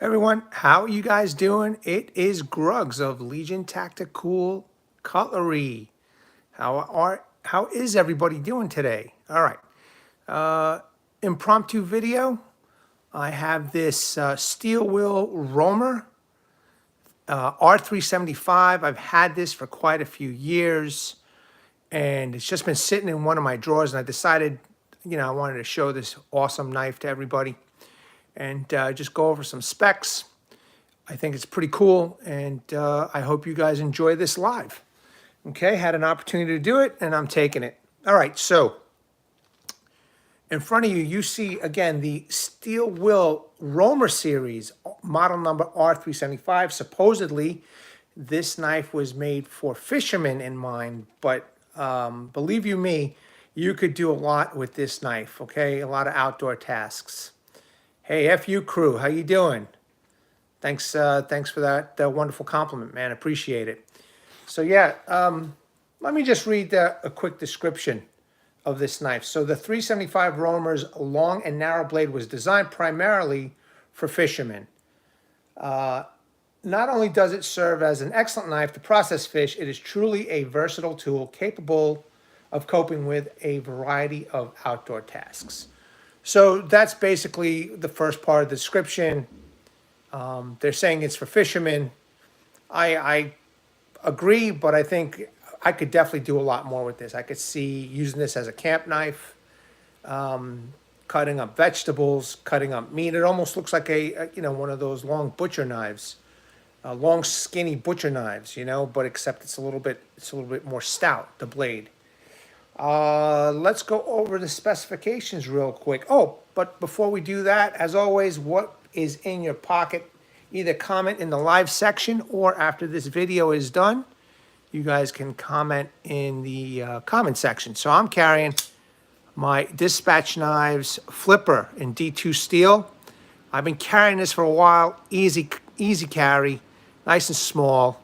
Everyone, how are you guys doing? It is Gruggs of Legion Tactical Cutlery. How is everybody doing today? All right. Impromptu video. I have this steel wheel roamer, R375. I've had this for quite a few years, and it's just been sitting in one of my drawers, and I decided, I wanted to show this awesome knife to everybody and just go over some specs. I think it's pretty cool, and I hope you guys enjoy this live. Okay, had an opportunity to do it, and I'm taking it. All right, so in front of you, you see, again, the Steel Will Roamer series, model number R375. Supposedly, this knife was made for fishermen in mind, but believe you me, you could do a lot with this knife, okay? A lot of outdoor tasks. Hey, FU crew, how you doing? Thanks for that wonderful compliment, man. Appreciate it. So yeah, let me just read a quick description of this knife. So the 375 Roamers long and narrow blade was designed primarily for fishermen. Not only does it serve as an excellent knife to process fish, it is truly a versatile tool capable of coping with a variety of outdoor tasks. So that's basically the first part of the description. They're saying it's for fishermen. I agree, but I think I could definitely do a lot more with this. I could see using this as a camp knife, cutting up vegetables, cutting up meat. It almost looks like one of those long butcher knives, long skinny butcher knives, but except it's a little bit more stout, the blade. Let's go over the specifications real quick. Oh, but before we do that, as always, what is in your pocket? Either comment in the live section or after this video is done, you guys can comment in the comment section. So I'm carrying my Dispatch Knives flipper in D2 steel. I've been carrying this for a while. Easy carry, nice and small,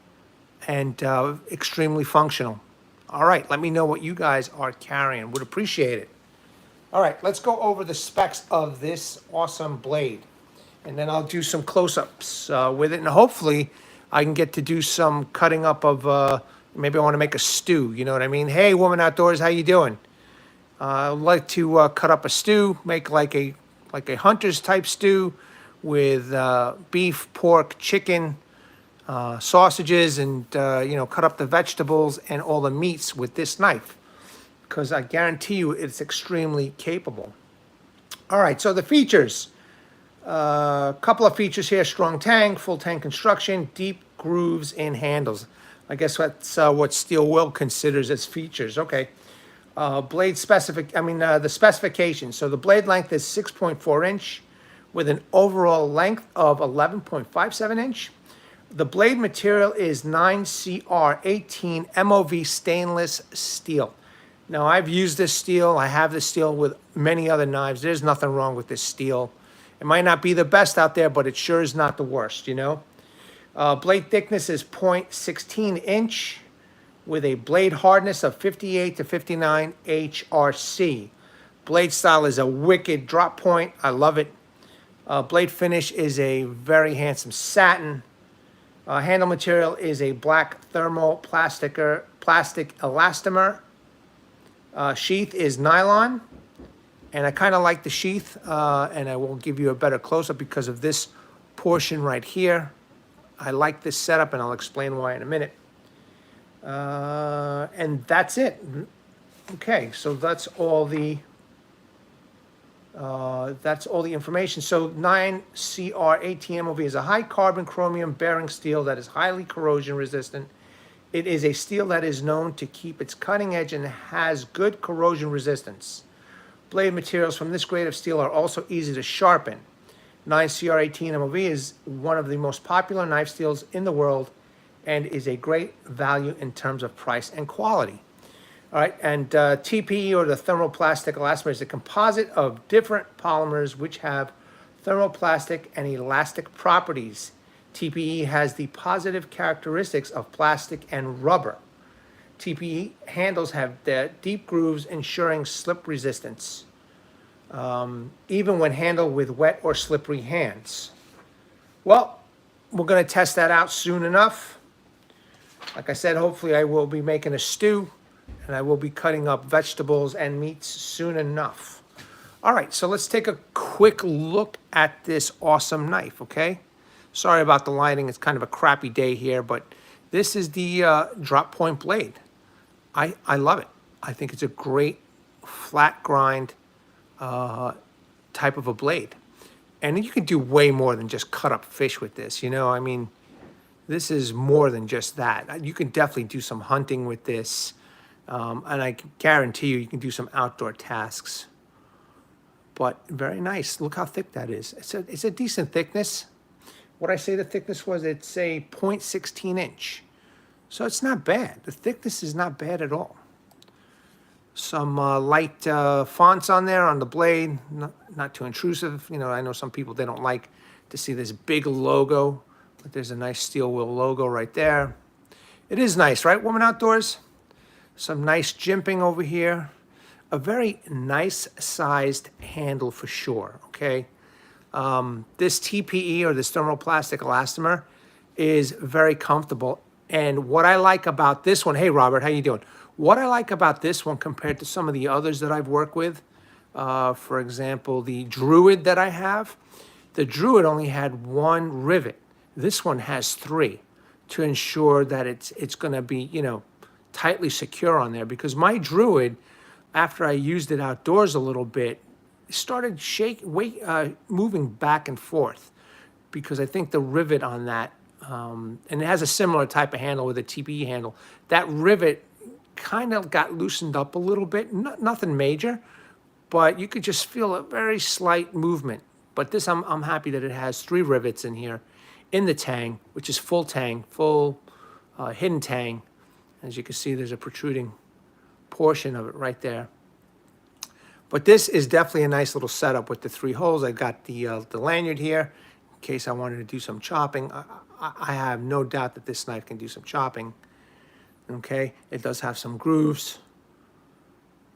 and extremely functional. All right, let me know what you guys are carrying. Would appreciate it. All right, let's go over the specs of this awesome blade. And then I'll do some close-ups with it. And hopefully I can get to do some cutting up of, maybe I want to make a stew. You know what I mean? Hey, Woman Outdoors, how you doing? I'd like to cut up a stew, make like a hunter's type stew with beef, pork, chicken, sausages, and cut up the vegetables and all the meats with this knife, because I guarantee you it's extremely capable. All right, so the features. A couple of features here: strong tang, full tang construction, deep grooves in handles. I guess that's what Steel Will considers as features. Okay. The specifications. So the blade length is 6.4 inch with an overall length of 11.57 inch. The blade material is 9CR18 MOV stainless steel. Now, I've used this steel. I have this steel with many other knives. There's nothing wrong with this steel. It might not be the best out there, but it sure is not the worst, Blade thickness is 0.16 inch with a blade hardness of 58 to 59 HRC. Blade style is a wicked drop point. I love it. Blade finish is a very handsome satin. Handle material is a black thermoplastic elastomer. Sheath is nylon. And I kind of like the sheath, and I will give you a better close-up because of this portion right here. I like this setup, and I'll explain why in a minute. And that's it. Okay, so that's all the information. So 9CR18 MOV is a high carbon chromium bearing steel that is highly corrosion resistant. It is a steel that is known to keep its cutting edge and has good corrosion resistance. Blade materials from this grade of steel are also easy to sharpen. 9CR18 MOV is one of the most popular knife steels in the world and is a great value in terms of price and quality. All right, and TPE, or the thermoplastic elastomer, is a composite of different polymers which have thermoplastic and elastic properties. TPE has the positive characteristics of plastic and rubber. TPE handles have the deep grooves, ensuring slip resistance, even when handled with wet or slippery hands. Well, we're going to test that out soon enough. Like I said, hopefully I will be making a stew, and I will be cutting up vegetables and meats soon enough. All right, so let's take a quick look at this awesome knife, okay? Sorry about the lighting. It's kind of a crappy day here, but this is the drop point blade. I love it. I think it's a great flat grind type of a blade. And you can do way more than just cut up fish with this, you know? I mean, this is more than just that. You can definitely do some hunting with this. And I guarantee you can do some outdoor tasks. But very nice. Look how thick that is. It's a decent thickness. What I say the thickness was, it's a 0.16 inch. So it's not bad. The thickness is not bad at all. Some light fonts on there on the blade, not too intrusive. You know, I know some people, they don't like to see this big logo, but there's a nice steel wheel logo right there. It is nice, right, Woman Outdoors? Some nice jimping over here. A very nice sized handle for sure, okay? This TPE, or this thermoplastic elastomer, is very comfortable. And what I like about this one, hey Robert, how you doing? What I like about this one compared to some of the others that I've worked with, for example, the Druid that I have, the Druid only had one rivet. This one has three to ensure that it's going to be, you know, tightly secure on there. Because my Druid, after I used it outdoors a little bit, started moving back and forth, because I think the rivet on that, and it has a similar type of handle with a TPE handle, that rivet kind of got loosened up a little bit. Nothing major, but you could just feel a very slight movement. But this, I'm happy that it has three rivets in here in the tang, which is full tang, full hidden tang. As you can see, there's a protruding portion of it right there. But this is definitely a nice little setup with the three holes. I got the lanyard here in case I wanted to do some chopping. I have no doubt that this knife can do some chopping. Okay, it does have some grooves,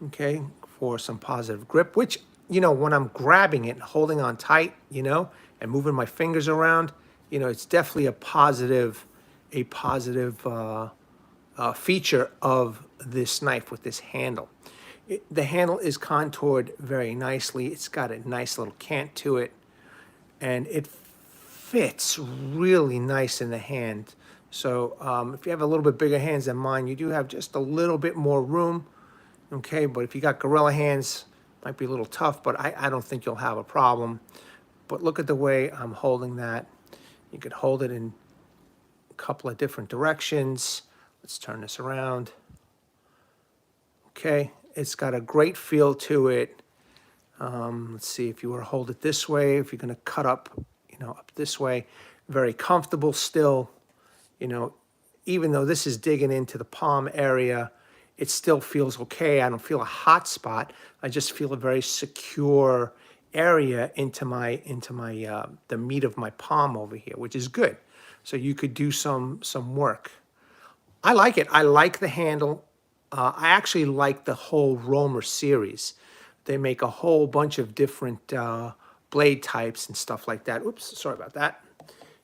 okay, for some positive grip, which, you know, when I'm grabbing it, holding on tight, you know, and moving my fingers around, you know, it's definitely a positive feature of this knife with this handle. The handle is contoured very nicely. It's got a nice little cant to it, and it fits really nice in the hand. So if you have a little bit bigger hands than mine, you do have just a little bit more room, okay? But if you got gorilla hands, it might be a little tough, but I don't think you'll have a problem. But look at the way I'm holding that. You could hold it in a couple of different directions. Let's turn this around. Okay, it's got a great feel to it. Let's see, if you were to hold it this way, if you're gonna cut up, you know, up this way, very comfortable still. You know, even though this is digging into the palm area, it still feels okay. I don't feel a hot spot. I just feel a very secure area into the meat of my palm over here, which is good. So you could do some work. I like it. I like the handle. I actually like the whole Roamer series. They make a whole bunch of different blade types and stuff like that. Oops, sorry about that.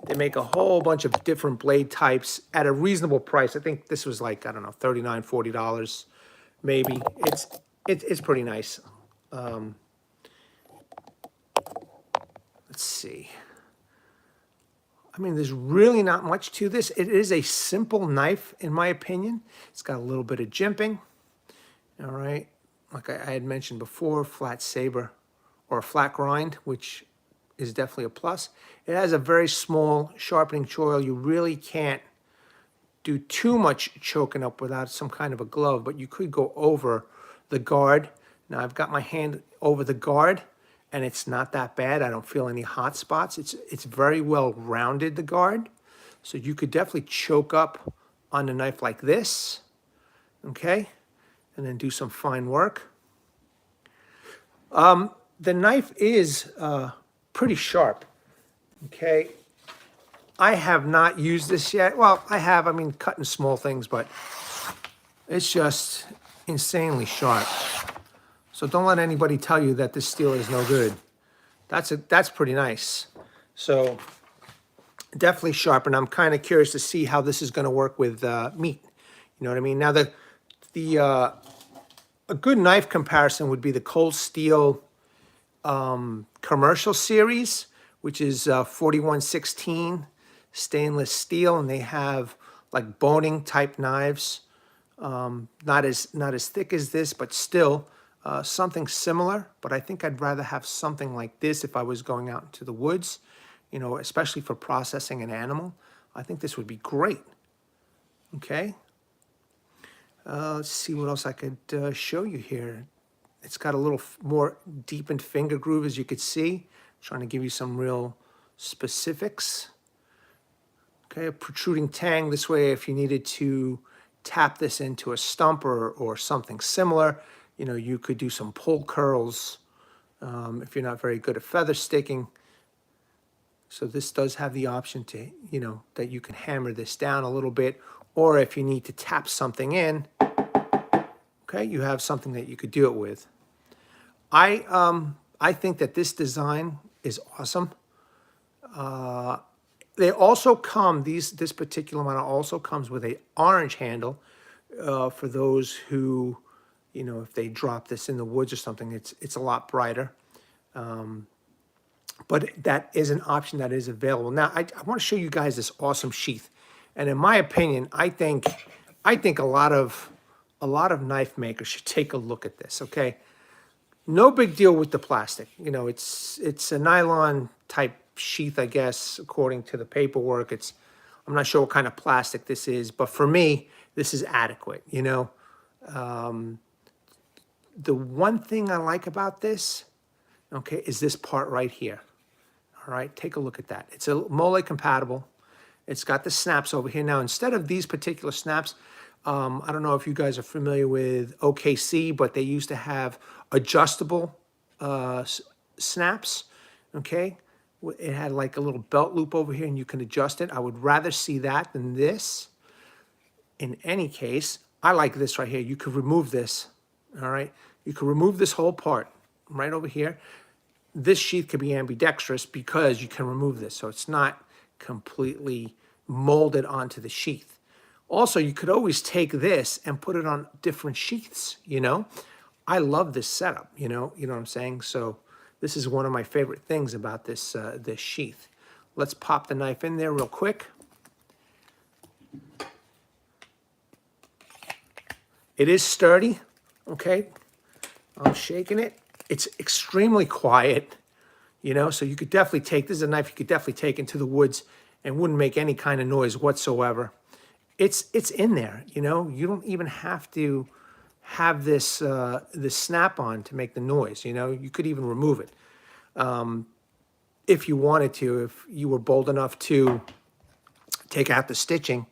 They make a whole bunch of different blade types at a reasonable price. I think this was like, I don't know, $39, $40 maybe. It's pretty nice. Let's see. I mean, there's really not much to this. It is a simple knife, in my opinion. It's got a little bit of jimping. All right. Like I had mentioned before, flat saber or a flat grind, which is definitely a plus. It has a very small sharpening choil. You really can't do too much choking up without some kind of a glove, but you could go over the guard. Now I've got my hand over the guard, and it's not that bad. I don't feel any hot spots. It's very well rounded, the guard. So you could definitely choke up on a knife like this, okay? And then do some fine work. The knife is pretty sharp, okay? I have not used this yet. Well, I have, I mean, cutting small things, but it's just insanely sharp. So don't let anybody tell you that this steel is no good. That's pretty nice. So definitely sharpen. I'm kind of curious to see how this is going to work with meat. You know what I mean? Now, the a good knife comparison would be the Cold Steel commercial series, which is 4116 stainless steel, and they have like boning type knives. Not as thick as this, but still something similar. But I think I'd rather have something like this if I was going out into the woods, you know, especially for processing an animal. I think this would be great. Okay. Let's see what else I could show you here. It's got a little more deepened finger groove, as you could see. Trying to give you some real specifics. Okay, a protruding tang. This way, if you needed to tap this into a stump or something similar, you know, you could do some pull curls if you're not very good at feather sticking. So this does have the option to, you know, that you can hammer this down a little bit, or if you need to tap something in, okay, you have something that you could do it with. I think that this design is awesome. They also come, this particular one also comes with a orange handle for those who, you know, if they drop this in the woods or something, it's a lot brighter. But that is an option that is available. Now, I want to show you guys this awesome sheath. And in my opinion, I think a lot of knife makers should take a look at this, okay? No big deal with the plastic. You know, it's a nylon type sheath, I guess, according to the paperwork. I'm not sure what kind of plastic this is, but for me, this is adequate, you know. The one thing I like about this, okay, is this part right here. All right, take a look at that. It's a mole compatible. It's got the snaps over here. Now, instead of these particular snaps, I don't know if you guys are familiar with OKC, but they used to have adjustable snaps, okay? It had like a little belt loop over here and you can adjust it. I would rather see that than this. In any case, I like this right here. You could remove this, all right? You could remove this whole part right over here. This sheath could be ambidextrous because you can remove this, so it's not completely molded onto the sheath. Also, you could always take this and put it on different sheaths, you know? I love this setup, you know what I'm saying? So this is one of my favorite things about this, this sheath. Let's pop the knife in there real quick. It is sturdy, okay? I'm shaking it. It's extremely quiet, you know, so you could definitely take, this is a knife you could definitely take into the woods and wouldn't make any kind of noise whatsoever. It's in there, you know. You don't even have to have this this snap-on to make the noise, you know. You could even remove it if you wanted to, if you were bold enough to take out the stitching,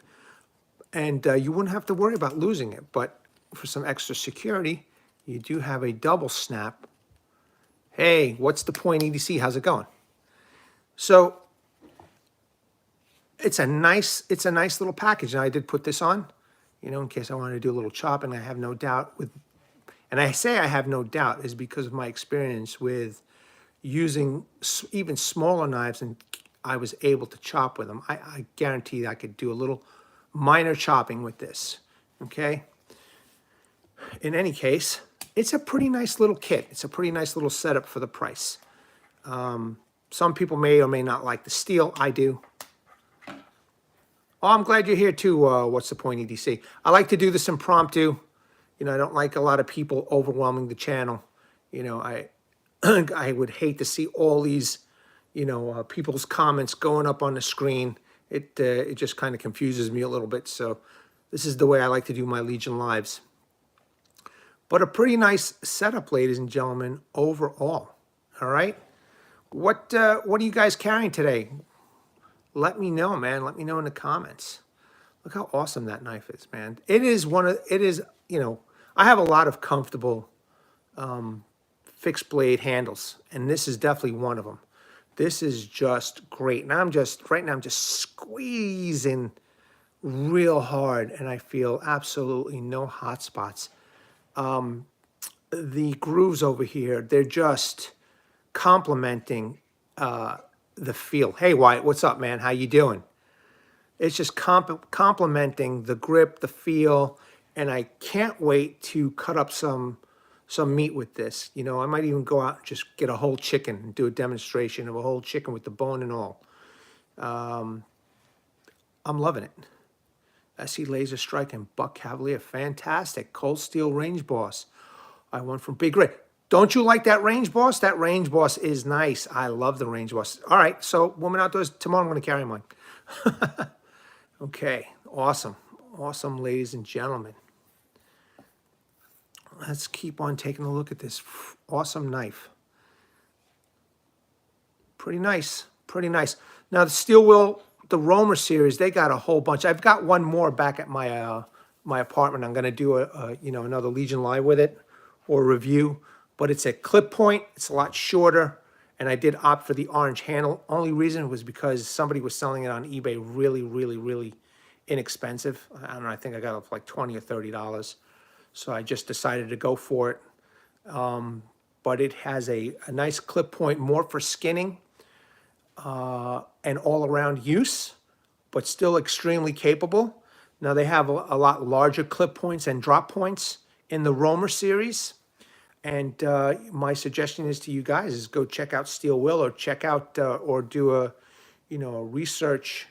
and you wouldn't have to worry about losing it. But for some extra security, you do have a double snap. Hey, what's the point, EDC? How's it going? So it's a nice little package. And I did put this on, you know, in case I wanted to do a little chopping. I have no doubt with, and I say I have no doubt is because of my experience with using even smaller knives, and I was able to chop with them. I guarantee I could do a little minor chopping with this, okay? In any case, it's a pretty nice little kit. It's a pretty nice little setup for the price. Some people may or may not like the steel. I do. Oh, I'm glad you're here too. What's the point, EDC? I like to do this impromptu. You know, I don't like a lot of people overwhelming the channel. You know, I would hate to see all these, you know, people's comments going up on the screen. It just kind of confuses me a little bit. So this is the way I like to do my Legion Lives. But a pretty nice setup, ladies and gentlemen, overall. All right. What are you guys carrying today? Let me know, man. Let me know in the comments. Look how awesome that knife is, man. It is, you know, I have a lot of comfortable fixed blade handles, and this is definitely one of them. This is just great. And right now I'm just squeezing real hard, and I feel absolutely no hot spots. The grooves over here, they're just complementing the feel. Hey, Wyatt, what's up, man? How you doing? It's just complementing the grip, the feel, and I can't wait to cut up some meat with this. You know, I might even go out and just get a whole chicken and do a demonstration of a whole chicken with the bone and all. I'm loving it. SE Laser Strike and Buck Cavalier, fantastic. Cold Steel Range Boss. I went from Big Red. Don't you like that Range Boss? That Range Boss is nice. I love the Range Boss. All right, so Woman Outdoors, tomorrow I'm going to carry mine. Okay, awesome. Awesome, ladies and gentlemen. Let's keep on taking a look at this awesome knife. Pretty nice, pretty nice. Now the Steel Will, the Roamer series, they got a whole bunch. I've got one more back at my my apartment. I'm going to do another Legion Live with it or review, but it's a clip point. It's a lot shorter, and I did opt for the orange handle. Only reason was because somebody was selling it on eBay really inexpensive. I don't know, I think I got it for like $20 or $30. So I just decided to go for it. But it has a nice clip point, more for skinning and all around use, but still extremely capable. Now they have a lot larger clip points and drop points in the Roamer series. And my suggestion is to you guys is go check out Steel Will or check out or do a research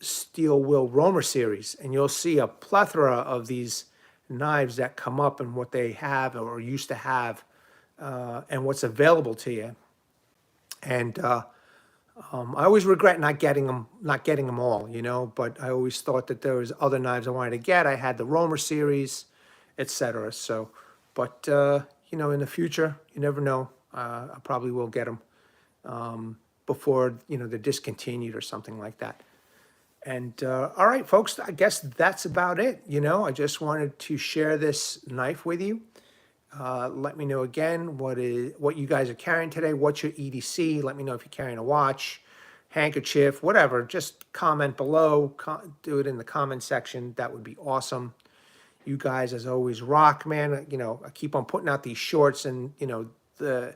Steel Will Roamer series, and you'll see a plethora of these knives that come up and what they have or used to have and what's available to you. And I always regret not getting them all, you know, but I always thought that there was other knives I wanted to get. I had the Roamer series, etc. So, but you know, in the future, you never know. I probably will get them before, you know, they're discontinued or something like that. And all right, folks, I guess that's about it. You know, I just wanted to share this knife with you. Let me know again what you guys are carrying today. What's your EDC? Let me know if you're carrying a watch, handkerchief, whatever. Just comment below. Do it in the comment section. That would be awesome. You guys, as always, rock, man. You know, I keep on putting out these shorts, and you know,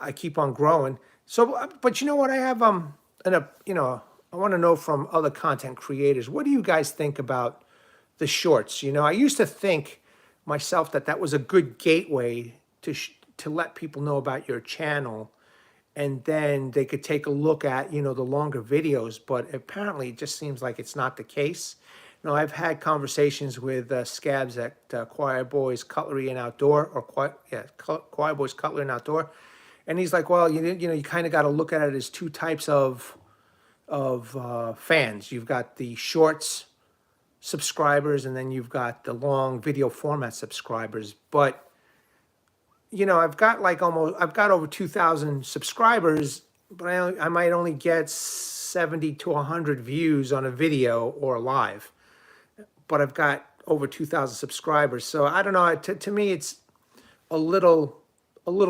I keep on growing. So, but you know what? I have you know, I want to know from other content creators, what do you guys think about the shorts? You know, I used to think myself that was a good gateway to let people know about your channel, and then they could take a look at, you know, the longer videos, but apparently it just seems like it's not the case. You know, I've had conversations with Scabs at Choir Boys Cutlery and Outdoor, or Choir Boys Cutlery and Outdoor, and he's like, well, you know, you kind of got to look at it as two types of fans. You've got the shorts subscribers, and then you've got the long video format subscribers. But you know, I've got over 2,000 subscribers, but I might only get 70 to 100 views on a video or live. But I've got over 2,000 subscribers, so I don't know. To me, it's a little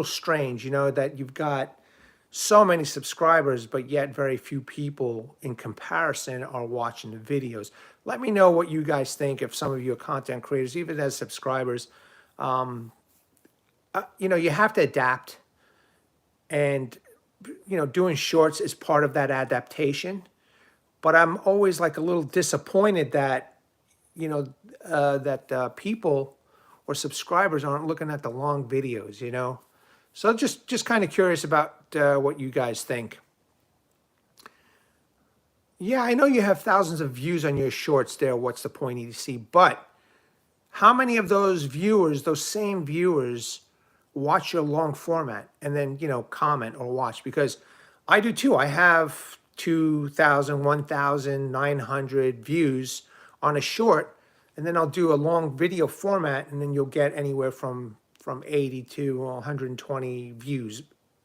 strange, you know, that you've got so many subscribers, but yet very few people in comparison are watching the videos. Let me know what you guys think. If some of you are content creators, even as subscribers, you know, you have to adapt, and you know, doing shorts is part of that adaptation. But I'm always like a little disappointed that, you know, that people or subscribers aren't looking at the long videos, you know. So just kind of curious about what you guys think. Yeah, I know you have thousands of views on your shorts there. What's the point, EDC? But how many of those viewers, those same viewers, watch your long format and then, you know, comment or watch? Because I do too. I have 2,000, 1,900 views on a short, and then I'll do a long video format, and then you'll get anywhere from 80 to 120 views.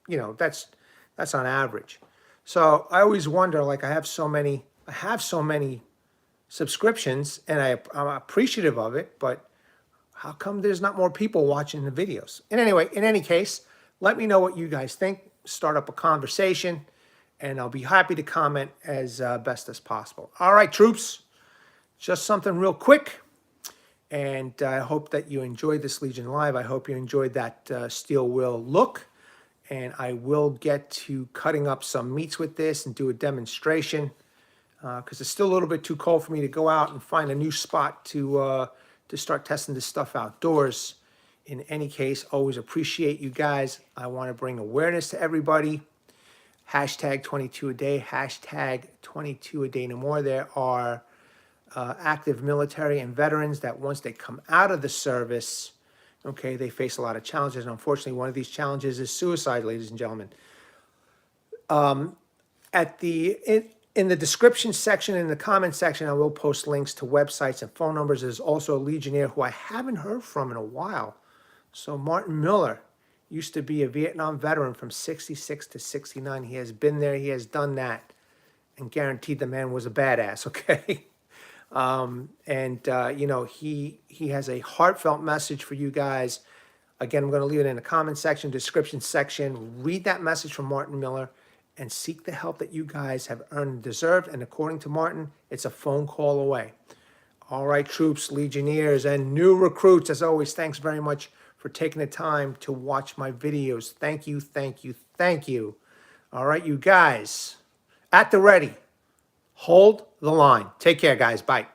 You know, that's on average. So I always wonder, like, I have so many subscriptions, and I'm appreciative of it, but how come there's not more people watching the videos? And anyway, in any case, let me know what you guys think. Start up a conversation, and I'll be happy to comment as best as possible. All right, troops, just something real quick. And I hope that you enjoyed this Legion Live. I hope you enjoyed that Steel Will look. and I will get to cutting up some meats with this and do a demonstration, because it's still a little bit too cold for me to go out and find a new spot to start testing this stuff outdoors. In any case, always appreciate you guys. I want to bring awareness to everybody. Hashtag 22 a day, hashtag 22 a day no more. There are active military and veterans that once they come out of the service, okay, they face a lot of challenges. And unfortunately, one of these challenges is suicide, ladies and gentlemen. In the description section, in the comment section, I will post links to websites and phone numbers. There's also a Legionnaire who I haven't heard from in a while. So Martin Miller used to be a Vietnam veteran from 66 to 69. He has been there, he has done that, and guaranteed the man was a badass, okay? You know, he has a heartfelt message for you guys. Again, I'm going to leave it in the comment section, description section. Read that message from Martin Miller and seek the help that you guys have earned and deserved. And according to Martin, it's a phone call away. All right, troops, Legionnaires, and new recruits, as always, thanks very much for taking the time to watch my videos. Thank you, thank you, thank you. All right, you guys, at the ready. Hold the line. Take care, guys. Bye.